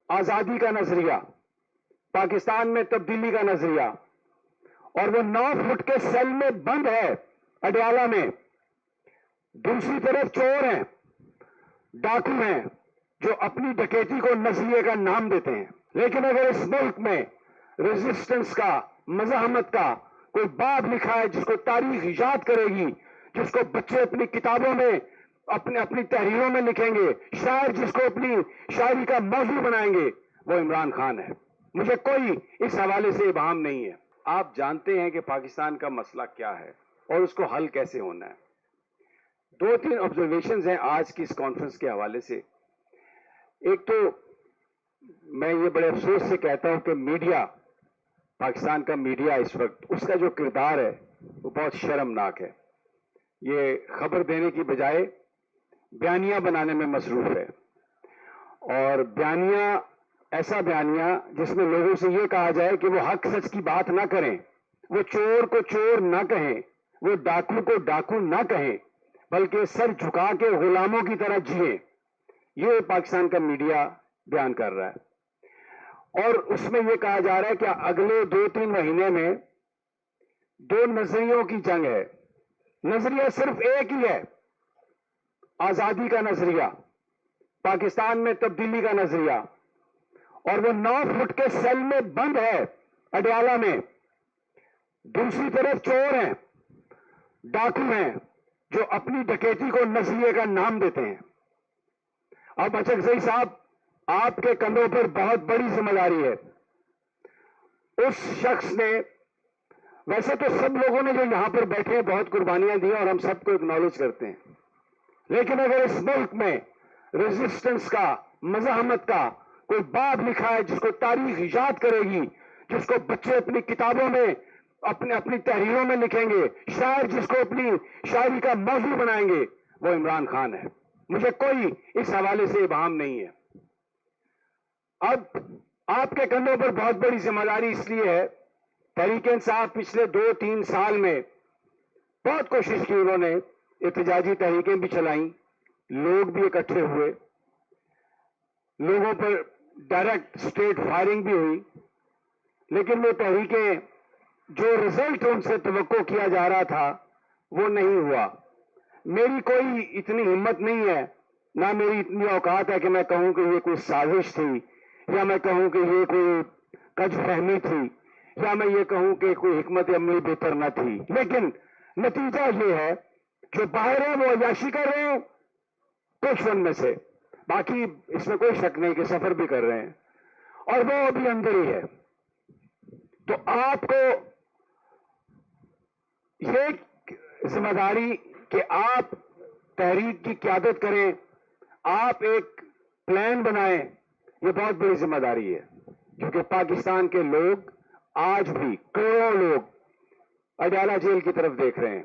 آزادی کا نظریہ، پاکستان میں تبدیلی کا نظریہ، اور وہ 9 فٹ کے سیل میں بند ہے اڈیالہ میں. دوسری طرف چور ہیں، ڈاکو ہیں جو اپنی ڈکیتی کو نظریے کا نام دیتے ہیں. لیکن اگر اس ملک میں ریزسٹنس کا، مزاحمت کا کوئی باب لکھا ہے جس کو تاریخ یاد کرے گی، جس کو بچے اپنی کتابوں میں اپنی تحریروں میں لکھیں گے، شاعر جس کو اپنی شاعری کا موضوع بنائیں گے، وہ عمران خان ہے. مجھے کوئی اس حوالے سے ابہام نہیں ہے. آپ جانتے ہیں کہ پاکستان کا مسئلہ کیا ہے اور اس کو حل کیسے ہونا ہے. 2-3 آبزرویشنز ہیں آج کی اس کانفرنس کے حوالے سے. ایک تو میں یہ بڑے افسوس سے کہتا ہوں کہ میڈیا، پاکستان کا میڈیا اس وقت اس کا جو کردار ہے وہ بہت شرمناک ہے. یہ خبر دینے کی بجائے بیانیہ بنانے میں مصروف ہے، اور بیانیہ ایسا بیانیہ جس میں لوگوں سے یہ کہا جائے کہ وہ حق سچ کی بات نہ کریں، وہ چور کو چور نہ کہیں، وہ ڈاکو کو ڈاکو نہ کہیں، بلکہ سر جھکا کے غلاموں کی طرح جیئیں. یہ پاکستان کا میڈیا بیان کر رہا ہے. اور اس میں یہ کہا جا رہا ہے کہ اگلے 2-3 مہینے میں 2 نظریوں کی جنگ ہے. نظریہ صرف ایک ہی ہے، آزادی کا نظریہ، پاکستان میں تبدیلی کا نظریہ، اور وہ 9 فٹ کے سیل میں بند ہے اڈیالہ میں. دوسری طرف چور ہیں، ڈاکو ہیں جو اپنی ڈکیتی کو نظریے کا نام دیتے ہیں. اب اچکزئی صاحب، آپ کے کندھوں پر بہت بڑی ذمہ داری ہے. اس شخص نے، ویسے تو سب لوگوں نے جو یہاں پر بیٹھے ہیں بہت قربانیاں دی اور ہم سب کو اکنالج کرتے ہیں، لیکن اگر اس ملک میں ریزسٹنس کا، مزاحمت کا کوئی باب لکھا ہے جس کو تاریخ یاد کرے گی، جس کو بچے اپنی کتابوں میں اپنی تحریروں میں لکھیں گے، شاعر جس کو اپنی شاعری کا موضوع بنائیں گے، وہ عمران خان ہے. مجھے کوئی اس حوالے سے ابہام نہیں ہے. اب آپ کے کندھوں پر بہت بڑی ذمہ داری اس لیے ہے، تحریک انصاف پچھلے 2-3 سال میں بہت کوشش کی، انہوں نے احتجاجی تحریکیں بھی چلائیں، لوگ بھی اکٹھے ہوئے، لوگوں پر ڈائریکٹ اسٹیٹ فائرنگ بھی ہوئی، لیکن وہ تحریکیں جو رزلٹ ان سے توقع کیا جا رہا تھا وہ نہیں ہوا. میری کوئی اتنی ہمت نہیں ہے، نہ میری اتنی اوقات ہے کہ میں کہوں کہ یہ کوئی سازش تھی، یا میں کہوں کہ یہ کوئی کج فہمی تھی، یا میں یہ کہوں کہ کوئی حکمت عملی بہتر نہ تھی. لیکن نتیجہ یہ ہے، جو باہر ہے وہ عیاشی کر رہے ہیں کچھ ان میں سے، باقی اس میں کوئی شک نہیں کہ سفر بھی کر رہے ہیں، اور وہ ابھی اندر ہی ہے. تو آپ کو یہ ذمہ داری کہ آپ تحریک کی قیادت کریں، آپ ایک پلان بنائیں، یہ بہت بڑی ذمہ داری ہے. کیونکہ پاکستان کے لوگ آج بھی کروڑوں لوگ اڈیالہ جیل کی طرف دیکھ رہے ہیں،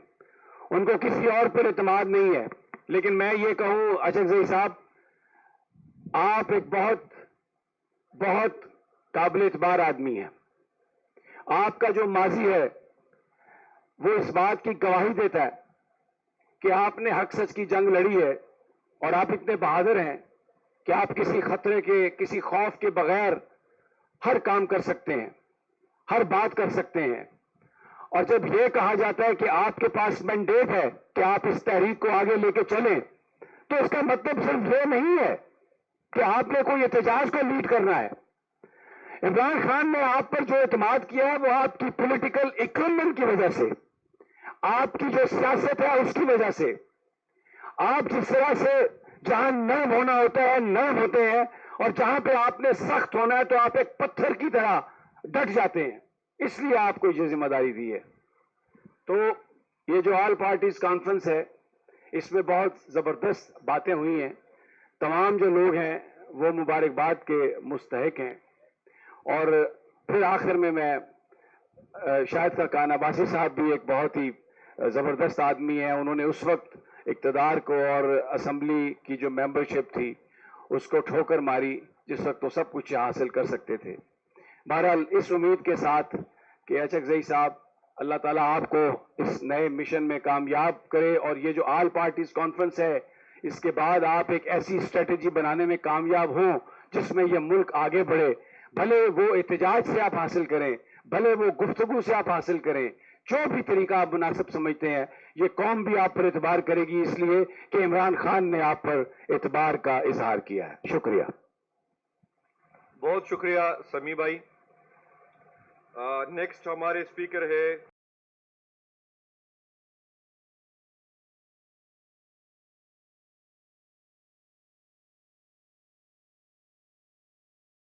ان کو کسی اور پر اعتماد نہیں ہے. لیکن میں یہ کہوں اچکزئی صاحب، آپ ایک بہت قابل اعتبار آدمی ہیں. آپ کا جو ماضی ہے وہ اس بات کی گواہی دیتا ہے کہ آپ نے حق سچ کی جنگ لڑی ہے، اور آپ اتنے بہادر ہیں کہ آپ کسی خطرے کے، کسی خوف کے بغیر ہر کام کر سکتے ہیں، ہر بات کر سکتے ہیں. اور جب یہ کہا جاتا ہے کہ آپ کے پاس مینڈیٹ ہے کہ آپ اس تحریک کو آگے لے کے چلیں، تو اس کا مطلب صرف یہ نہیں ہے کہ آپ نے کوئی احتجاج کو لیڈ کرنا ہے. عمران خان نے آپ پر جو اعتماد کیا ہے وہ آپ کی پولیٹیکل اکوائپمنٹ کی وجہ سے، آپ کی جو سیاست ہے اس کی وجہ سے، آپ جس طرح سے جہاں نرم ہونا ہوتا ہے نرم ہوتے ہیں، اور جہاں پہ آپ نے سخت ہونا ہے تو آپ ایک پتھر کی طرح ڈٹ جاتے ہیں. اس لیے آپ کو یہ ذمہ داری دی ہے. تو یہ جو آل پارٹیز کانفرنس ہے، اس میں بہت زبردست باتیں ہوئی ہیں. تمام جو لوگ ہیں وہ مبارکباد کے مستحق ہیں. اور پھر آخر میں شاہد خاقان عباسی صاحب بھی ایک بہت ہی زبردست آدمی ہیں. انہوں نے اس وقت اقتدار کو اور اسمبلی کی جو ممبرشپ تھی اس کو ٹھوکر ماری جس وقت وہ سب کچھ حاصل کر سکتے تھے. بہرحال اس امید کے ساتھ کہ اچکزئی صاحب، اللہ تعالیٰ آپ کو اس نئے مشن میں کامیاب کرے، اور یہ جو آل پارٹیز کانفرنس ہے اس کے بعد آپ ایک ایسی اسٹریٹجی بنانے میں کامیاب ہوں جس میں یہ ملک آگے بڑھے. بھلے وہ احتجاج سے آپ حاصل کریں, بھلے وہ گفتگو سے آپ حاصل کریں, جو بھی طریقہ آپ مناسب سمجھتے ہیں, یہ قوم بھی آپ پر اعتبار کرے گی, اس لیے کہ عمران خان نے آپ پر اعتبار کا اظہار کیا ہے. شکریہ. بہت شکریہ سمیع بھائی. نیکسٹ ہمارے اسپیکر ہے